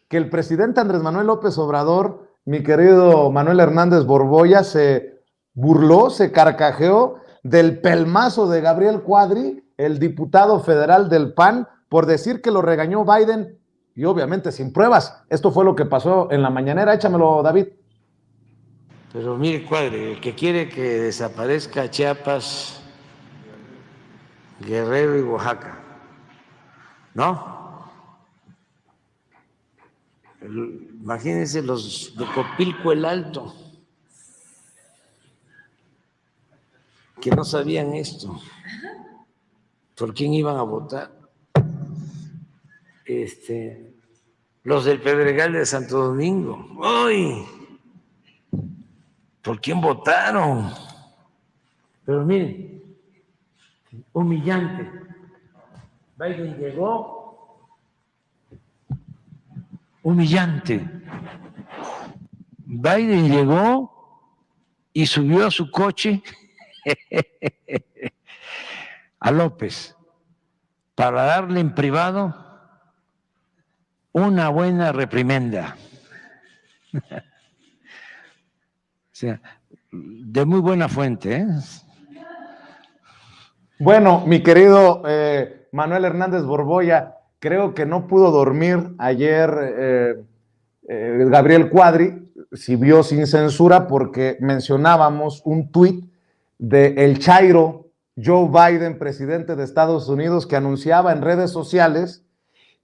que el presidente Andrés Manuel López Obrador, mi querido Manuel Hernández Borboya, se burló, se carcajeó del pelmazo de Gabriel Cuadri, el diputado federal del PAN, por decir que lo regañó Biden y obviamente sin pruebas. Esto fue lo que pasó en la mañanera. Échamelo, David. Pero mire, Cuadri, el que quiere que desaparezca Chiapas, Guerrero y Oaxaca, ¿no? Imagínense los de Copilco el Alto, que no sabían esto, por quién iban a votar. Los del Pedregal de Santo Domingo, ¡ay! ¿Por quién votaron? Pero miren, humillante. Biden llegó, humillante. Biden llegó y subió a su coche a López para darle en privado una buena reprimenda. O sea, de muy buena fuente, ¿eh? Bueno, mi querido Manuel Hernández Borboya, creo que no pudo dormir ayer Gabriel Cuadri, si vio sin censura, porque mencionábamos un tuit de el Chairo Joe Biden, presidente de Estados Unidos, que anunciaba en redes sociales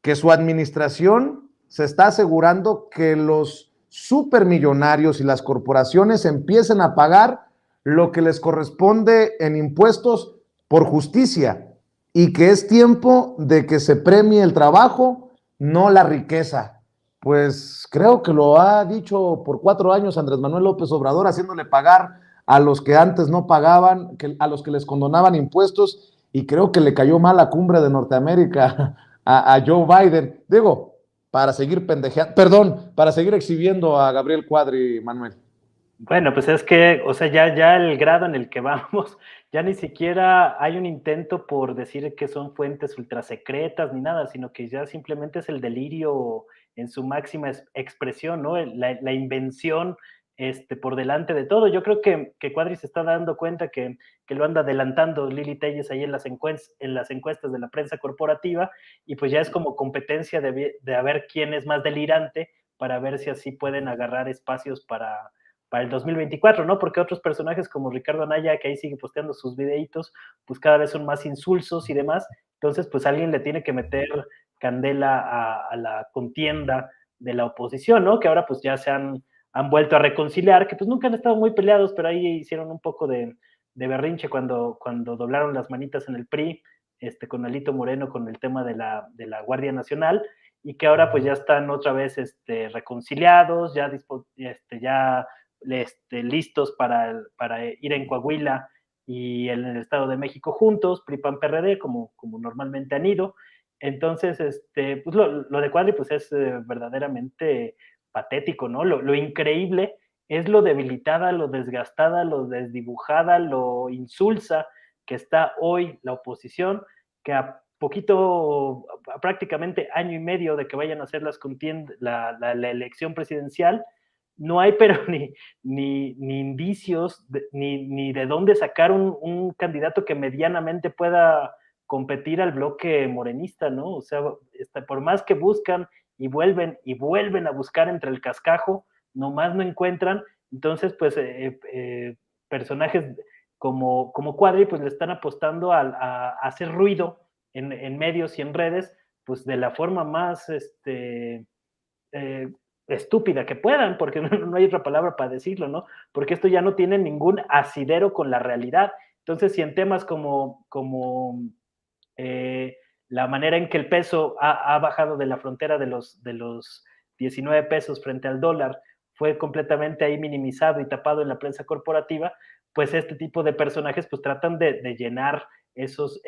que su administración se está asegurando que los supermillonarios y las corporaciones empiecen a pagar lo que les corresponde en impuestos por justicia y que es tiempo de que se premie el trabajo, no la riqueza. Pues creo que lo ha dicho por 4 años Andrés Manuel López Obrador, haciéndole pagar a los que antes no pagaban, a los que les condonaban impuestos, y creo que le cayó mal la cumbre de Norteamérica a Joe Biden. Digo, para seguir pendejeando, perdón, para seguir exhibiendo a Gabriel Cuadri, Manuel. Bueno, pues es que, o sea, ya el grado en el que vamos, ya ni siquiera hay un intento por decir que son fuentes ultrasecretas ni nada, sino que ya simplemente es el delirio en su máxima expresión, ¿no? La invención por delante de todo. Yo creo que Cuadri se está dando cuenta que lo anda adelantando Lili Telles ahí en las encuestas de la prensa corporativa, y pues ya es como competencia de a ver quién es más delirante, para ver si así pueden agarrar espacios para el 2024, ¿no? Porque otros personajes como Ricardo Anaya, que ahí sigue posteando sus videitos, pues cada vez son más insulsos y demás. Entonces, pues alguien le tiene que meter candela a la contienda de la oposición, ¿no? Que ahora pues ya se han vuelto a reconciliar, que pues nunca han estado muy peleados, pero ahí hicieron un poco de berrinche cuando doblaron las manitas en el PRI, con Alito Moreno, con el tema de la Guardia Nacional, y que ahora pues ya están otra vez reconciliados, ya listos para ir en Coahuila y en el Estado de México juntos, PRI, PAN, PRD, como normalmente han ido. Entonces, pues lo de Cuadri pues es verdaderamente patético, ¿no? Lo increíble es lo debilitada, lo desgastada, lo desdibujada, lo insulsa que está hoy la oposición, que a prácticamente año y medio de que vayan a hacer la elección presidencial, no hay pero ni indicios, ni de dónde sacar un candidato que medianamente pueda competir al bloque morenista, ¿no? O sea, por más que buscan y vuelven a buscar entre el cascajo, nomás no encuentran. Entonces, pues, personajes como Cuadri, pues le están apostando a hacer ruido en medios y en redes, pues de la forma más estúpida que puedan, porque no hay otra palabra para decirlo, ¿no? Porque esto ya no tiene ningún asidero con la realidad. Entonces, si en temas como la manera en que el peso ha bajado de la frontera de los 19 pesos frente al dólar fue completamente ahí minimizado y tapado en la prensa corporativa, pues este tipo de personajes pues tratan de llenar esos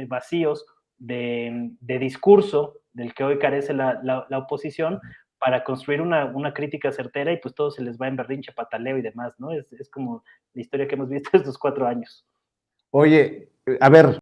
vacíos de discurso del que hoy carece la oposición, para construir una crítica certera, y pues todo se les va en berrinche, pataleo y demás, ¿no? Es como la historia que hemos visto estos 4 años. Oye, a ver,